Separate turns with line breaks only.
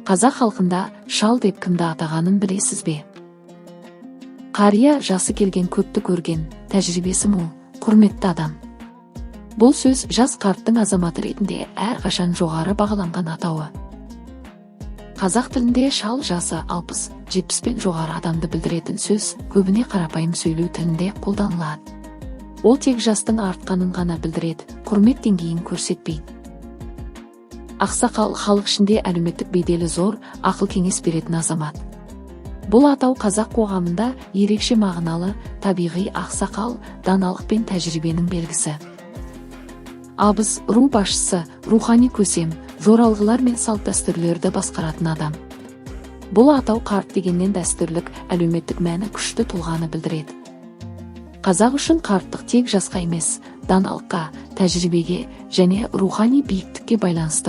Қазақ халқында шал деп кімді атағанын білесіз бе? Қария жасы келген, көпті көрген, тәжірибесі мол, құрметті адам. Бұл сөз жас қарттың азаматы ретінде әрқашан жоғары бағаланған атауы. Қазақ тілінде шал жасы 60-70 пен жоғары адамды білдіретін сөз көбіне қарапайым сөйлеу тілінде қолданылады. Ол тек жастың артқанын ғана білдіреді, құрмет деңгейін көрсетпейді. Ақсақал халық ішінде әлеуметтік беделі зор, ақыл-кеңес беретін азамат. Бұл атау қазақ қоғамында ерекше мағыналы, табиғи ақсақал, даналық пен тәжірибенің белгісі. Абыз ру басшысы, рухани көсем, жоралғылар мен салт-дәстүрлерді басқаратын адам. Бұл атау қарт дегеннен дәстүрлік, әлеуметтік мәні күшті тұлғаны білдіреді. Қазақ үшін қарттық тек жасқа емес, даналыққа, тәжірибеге және рухани биіктікке байланысты.